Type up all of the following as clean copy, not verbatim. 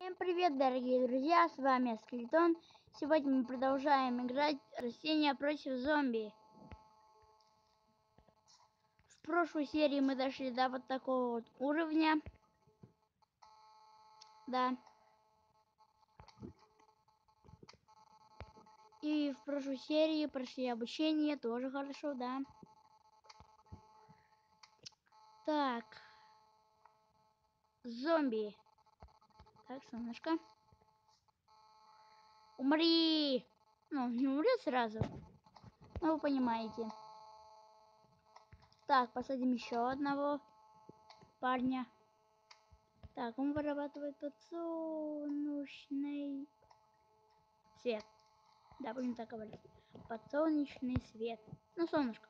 Всем привет, дорогие друзья, с вами Скелетон. Сегодня мы продолжаем играть растения против зомби. В прошлой серии мы дошли до вот такого вот уровня. Да. И в прошлой серии прошли обучение, тоже хорошо, да. Так. Зомби. Так, солнышко. Умри! Ну, не умрет сразу. Ну, вы понимаете. Так, посадим еще одного парня. Так, он вырабатывает подсолнечный свет. Да, будем так говорить. Подсолнечный свет. Ну, солнышко.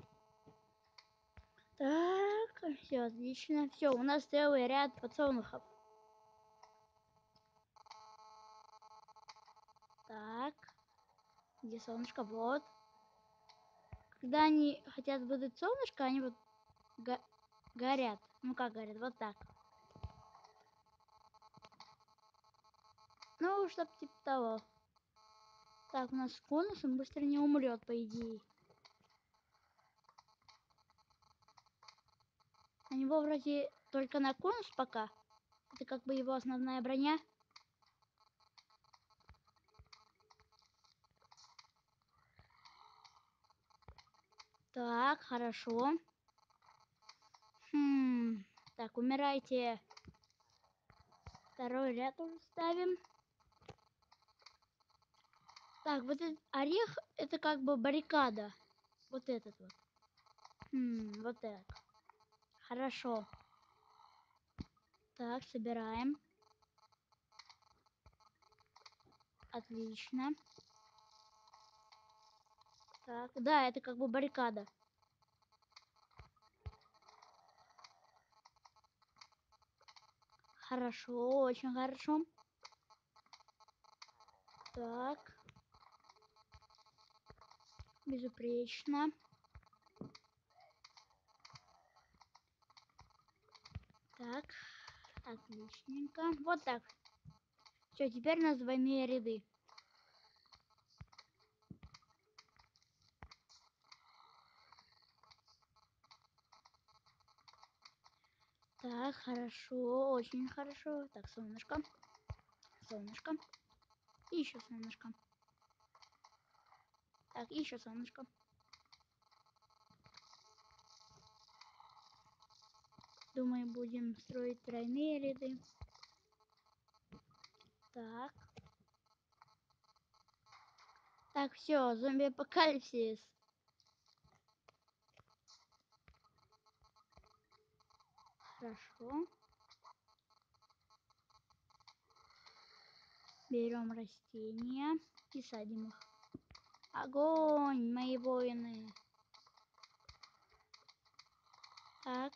Так, все отлично. Все, у нас целый ряд подсолнухов. Так, где солнышко? Вот. Когда они хотят выдать солнышко, они вот горят. Ну, как горят? Вот так. Ну, чтоб типа того. Так, у нас конус, он быстро не умрет, по идее. У него вроде только на конус пока. Это как бы его основная броня. Так, хорошо. Так, умирайте. Второй ряд уже ставим. Так, вот этот орех, это как бы баррикада. Вот этот вот. Вот так. Хорошо. Так, собираем. Отлично. Так, да, это как бы баррикада. Хорошо, очень хорошо. Так. Безупречно. Так, отличненько. Вот так. Все, теперь у нас двойные ряды. Так, хорошо, очень хорошо. Так, солнышко. Солнышко. И еще солнышко. Так, и еще солнышко. Думаю, будем строить тройные ряды. Так. Так, все, зомби-апокалипсис. Хорошо. Берем растения и садим их. Огонь, мои воины. Так.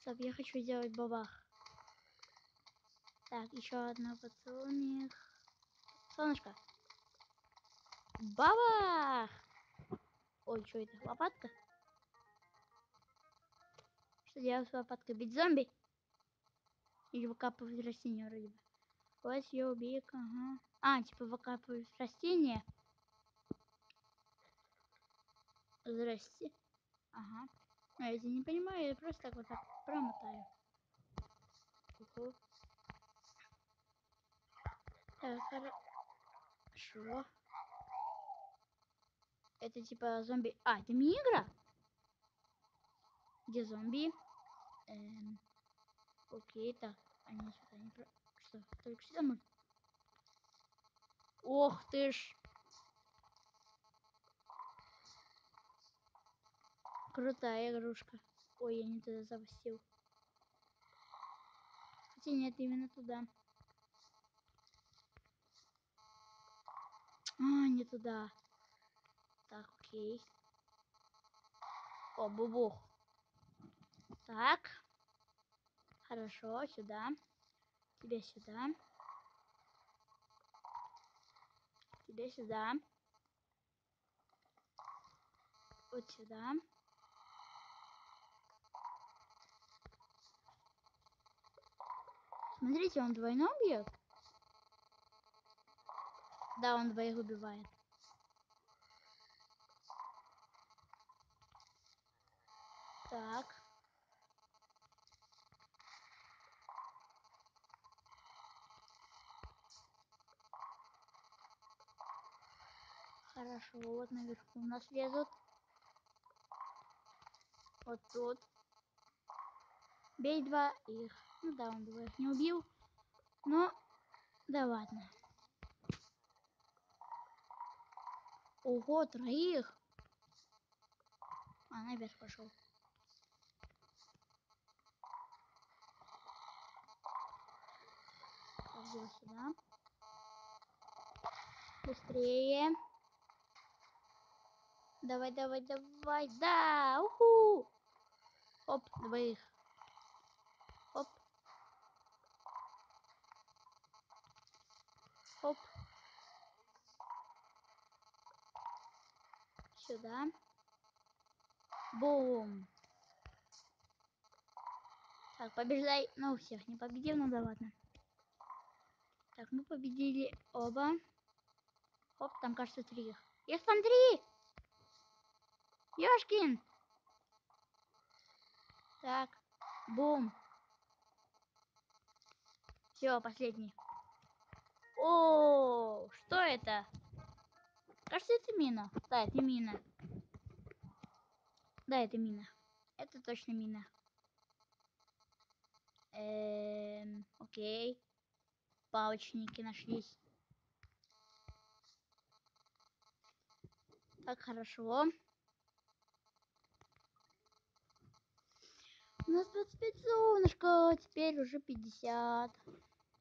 Стоп, я хочу сделать бабах. Так, еще одна подсолнух. Солнышко. Бабах! Ой, что это? Лопатка? Что делать с лопаткой? Бить зомби? Или выкапывать растения вроде бы? Вот я убей, ага. А, типа выкапывать растения. Здрасте. Ага. А я это не понимаю, я просто так вот так промотаю. Угу. Так, хорошо. Это типа зомби. А, это мини-игра? Где зомби? Окей, так. Они сюда не про... Что? Только сюда можно? Ох ты ж. Крутая игрушка. Ой, я не туда запустил. Хотя нет, именно туда. А, не туда. Так, окей. О, бубух. Так. Хорошо, сюда. Тебе сюда. Тебе сюда. Вот сюда. Смотрите, он двойно бьет. Да, он двоих убивает. Так. Хорошо, вот наверху у нас лезут. Вот тут. Бей два их. Ну да, он двоих не убил. Но, да ладно. Ого, троих. А, наверх пошел. Его сюда. Быстрее. Давай, давай, давай. Да, уху. Оп, двоих. Оп. Оп. Сюда. Бум. Так, побеждай. Ну, всех не победил, ну да ладно. Так, мы победили оба. Оп, там кажется 3 их. Их там 3! Ёшкин! Так, бум. Все, последний. О, что это? Кажется, это мина. Да, это мина. Да, это мина. Это точно мина. Окей. Палочники нашлись. Так, хорошо. У нас 25 солнышко, теперь уже 50.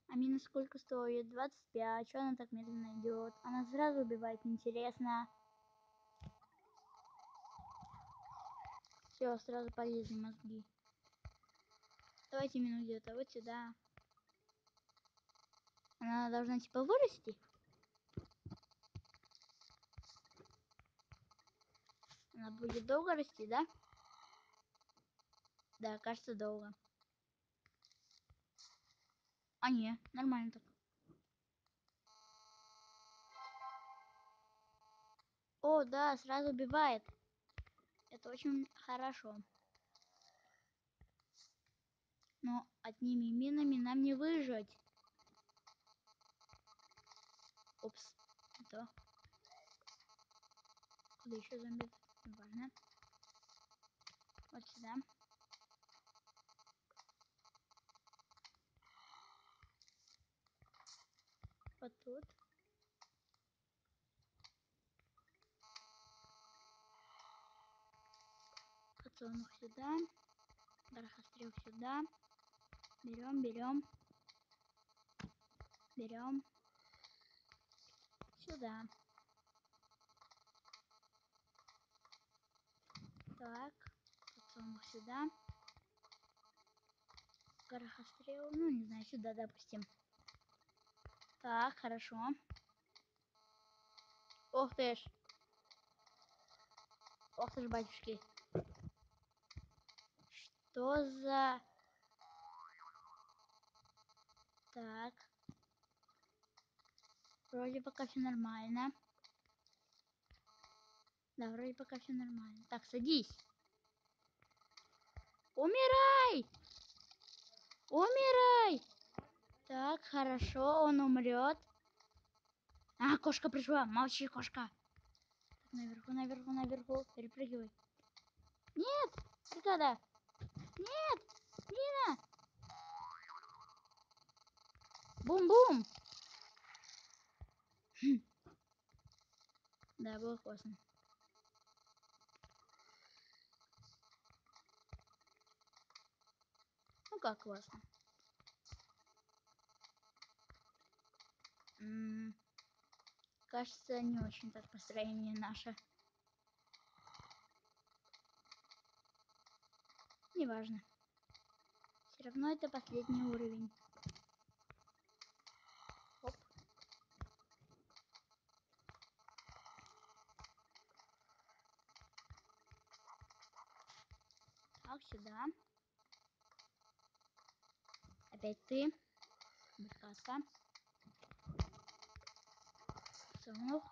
А мина сколько стоит? 25. Что она так медленно идет? Она сразу убивает, интересно. Все, сразу полезли мозги. Давайте мину где-то вот сюда. Она должна типа вырасти. Она будет долго расти, да? Да, кажется, долго. А не, нормально так. О, да, сразу убивает. Это очень хорошо. Но одними минами нам не выжить. Опс. Это. Куда еще зомби? Неважно. Вот сюда. Вот тут. Подсолнух сюда. Горохострел сюда. Берем, берем. Берем. Сюда. Так. Подсолнух сюда. Горохострел. Ну, не знаю, сюда, допустим. Так, хорошо. Ох ты ж. Ох ты ж, батюшки. Что за... Так. Вроде пока все нормально. Да, вроде пока все нормально. Так, садись. Умирай! Умирай! Так, хорошо, он умрет. А, кошка пришла. Молчи, кошка. Так, наверху, наверху, наверху. Перепрыгивай. Нет! Бригада! Нет! Нина! Бум-бум! Да, было классно. Ну как классно. Кажется, не очень так построение наше. Неважно. Все равно это последний уровень. Оп. Так, сюда. Опять ты. мясо. Подсолнух.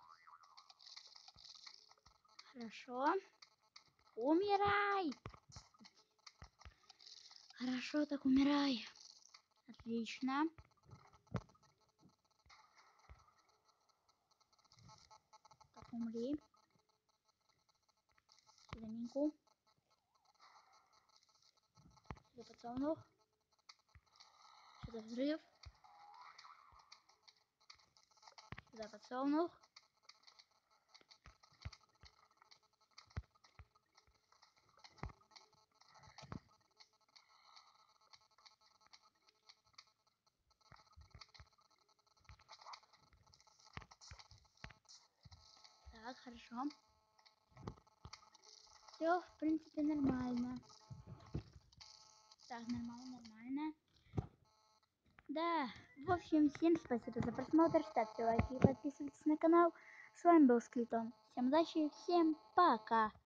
Хорошо. Умирай! Хорошо, так умирай. Отлично. Так, умри. Сюда минку. Сюда подсолнух. Сюда взрыв. Сюда подсолнух. Так, хорошо. Все, в принципе, нормально. Так, нормально. Да, в общем, всем спасибо за просмотр, ставьте лайки и подписывайтесь на канал. С вами был Скелетон. Всем удачи, всем пока.